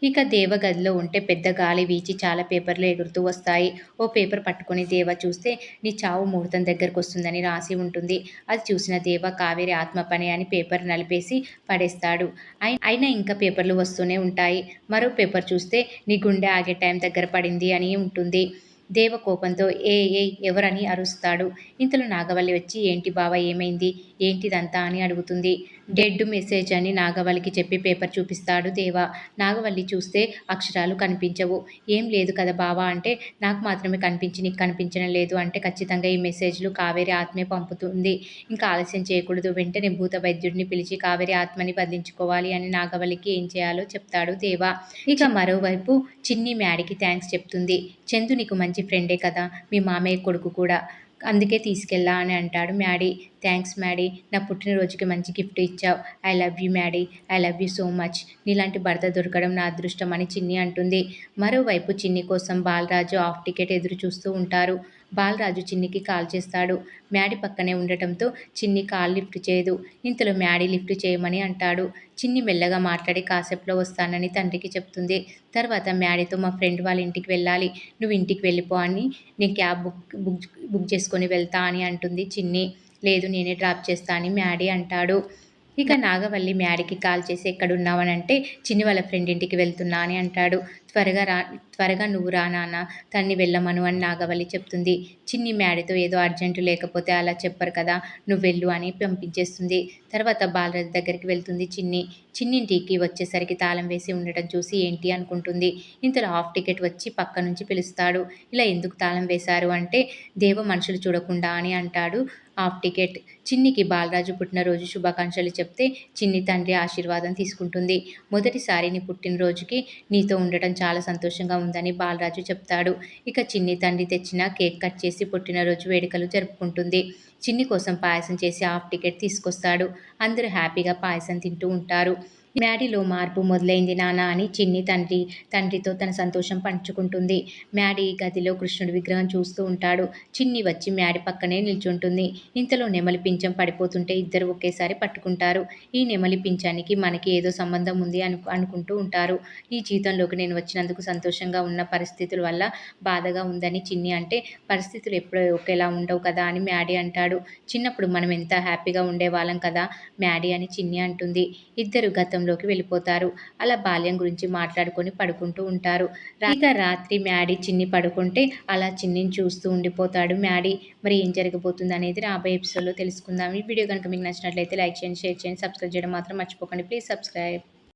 ఇక దేవ గదిలో ఉంటే పెద్ద గాలి వీచి చాలా పేపర్లు ఎగురుతూ వస్తాయి. ఓ పేపర్ పట్టుకొని దేవ చూస్తే నీ చావు ముహూర్తం దగ్గరకొస్తుందని రాసి ఉంటుంది. అది చూసిన దేవ కావేరి ఆత్మ పని అని పేపర్ నలిపేసి పడేస్తాడు. అయినా ఇంకా పేపర్లు వస్తూనే ఉంటాయి. మరో పేపర్ చూస్తే నీ గుండె ఆగే టైం దగ్గర పడింది అని ఉంటుంది. దేవ కోపంతో ఏయ్ ఎవరని అరుస్తాడు. ఇంతలో నాగవల్లి వచ్చి ఏంటి బావ ఏమైంది? ఏంటిదంతా అని అడుగుతుంది. డెడ్ మెసేజ్ అని నాగవల్లికి చెప్పి పేపర్ చూపిస్తాడు దేవ. నాగవల్లి చూస్తే అక్షరాలు కనిపించవు. ఏం లేదు కదా బావా అంటే నాకు మాత్రమే కనిపించి నీకు కనిపించడం లేదు అంటే ఖచ్చితంగా ఈ మెసేజ్లు కావేరి ఆత్మే పంపుతుంది. ఇంకా ఆలస్యం చేయకూడదు. వెంటనే భూత వైద్యుడిని పిలిచి కావేరి ఆత్మని బంధించుకోవాలి అని నాగవల్లికి ఏం చేయాలో చెప్తాడు దేవ. ఇక మరోవైపు చిన్ని మ్యాడీకి థ్యాంక్స్ చెప్తుంది. చందు నీకు మంచి ఫ్రెండే కదా, మీ మామయ్య కొడుకు కూడా, అందుకే తీసుకెళ్ళా అని అంటాడు మ్యాడీ. థ్యాంక్స్ మ్యాడీ, నా పుట్టినరోజుకి మంచి గిఫ్ట్ ఇచ్చావు. I love you Maddy, I love you so much. నీలాంటి భర్త దొరకడం నా అదృష్టం అని చిన్ని అంటుంది. మరోవైపు చిన్ని కోసం బాలరాజు హాఫ్ టికెట్ ఎదురు చూస్తూ ఉంటారు. బాలరాజు చిన్నికి కాల్ చేస్తాడు. మ్యాడీ పక్కనే ఉండటంతో చిన్ని కాల్ లిఫ్ట్ చేయదు. ఇంతలో మ్యాడీ లిఫ్ట్ చేయమని అంటాడు. చిన్ని మెల్లగా మాట్లాడి కాసేపులో వస్తానని తండ్రికి చెప్తుంది. తర్వాత మ్యాడీతో మా ఫ్రెండ్ వాళ్ళ ఇంటికి వెళ్ళాలి, నువ్వు ఇంటికి వెళ్ళిపో అని నేను క్యాబ్ బుక్ చేసుకొని వెళ్తా అని అంటుంది చిన్ని. లేదు నేనే డ్రాప్ చేస్తా అని మ్యాడీ అంటాడు. ఇక నాగవల్లి మ్యాడీకి కాల్ చేసి ఎక్కడున్నావనంటే చిన్ని వాళ్ళ ఫ్రెండ్ ఇంటికి వెళ్తున్నా అని అంటాడు. త్వరగా నువ్వు రా నాన్న, తన్ని వెళ్ళమను అని నాగవల్లి చెప్తుంది. చిన్ని మ్యాడీతో ఏదో అర్జెంటు లేకపోతే అలా చెప్పరు కదా, నువ్వు వెళ్ళు అని పంపించేస్తుంది. తర్వాత బాలరాజు దగ్గరికి వెళ్తుంది చిన్ని. చిన్నింటికి వచ్చేసరికి తాళం వేసి ఉండటం చూసి ఏంటి అనుకుంటుంది. ఇంతలో హాఫ్ టికెట్ వచ్చి పక్క నుంచి పిలుస్తాడు. ఇలా ఎందుకు తాళం వేశారు అంటే దేవ మనుషులు చూడకుండా అని అంటాడు హాఫ్ టికెట్. చిన్నికి బాలరాజు పుట్టినరోజు శుభాకాంక్షలు చెప్తే చిన్ని తండ్రి ఆశీర్వాదం తీసుకుంటుంది. మొదటిసారి నీ పుట్టినరోజుకి నీతో ఉండటం చాలా సంతోషంగా ఉందని బాలరాజు చెప్తాడు. ఇక చిన్ని తండ్రి తెచ్చిన కేక్ కట్ చేసి పుట్టినరోజు వేడుకలు జరుపుకుంటుంది. చిన్ని కోసం పాయసం చేసి హాఫ్ టికెట్ తీసుకొస్తాడు. అందరూ హ్యాపీగా పాయసం తింటూ ఉంటారు. మ్యాడీలో మార్పు మొదలైంది నాన్న అని చిన్ని తండ్రితో తన సంతోషం పంచుకుంటుంది. మ్యాడీ గదిలో కృష్ణుడి విగ్రహం చూస్తూ ఉంటాడు. చిన్ని వచ్చి మ్యాడీ పక్కనే నిల్చుంటుంది. ఇంతలో నెమలి పింఛం పడిపోతుంటే ఇద్దరు ఒకేసారి పట్టుకుంటారు. ఈ నెమలి పింఛానికి మనకి ఏదో సంబంధం ఉంది అనుకుంటూ ఉంటారు. నీ జీవితంలోకి నేను వచ్చినందుకు సంతోషంగా ఉన్న పరిస్థితుల వల్ల బాధగా ఉందని చిన్ని అంటే పరిస్థితులు ఎప్పుడూ ఒకేలా ఉండవు కదా అని మ్యాడీ అంటాడు. చిన్నప్పుడు మనం ఎంత హ్యాపీగా ఉండేవాళ్ళం కదా మ్యాడీ అని చిన్ని అంటుంది. ఇద్దరు గతంలోకి వెళ్ళిపోతారు. అలా బాల్యం గురించి మాట్లాడుకొని పడుకుంటూ ఉంటారు. ఇక రాత్రి మ్యాడీ చిన్ని పడుకుంటే అలా చిన్నిని చూస్తూ ఉండిపోతాడు మ్యాడీ. మరి ఏం జరగబోతుంది అనేది రాబోయే ఎపిసోడ్లో తెలుసుకుందాం. ఈ వీడియో కనుక మీకు నచ్చినట్లయితే లైక్ చేయండి, షేర్ చేయండి, సబ్స్క్రైబ్ చేయడం మాత్రం మర్చిపోకండి. Please subscribe.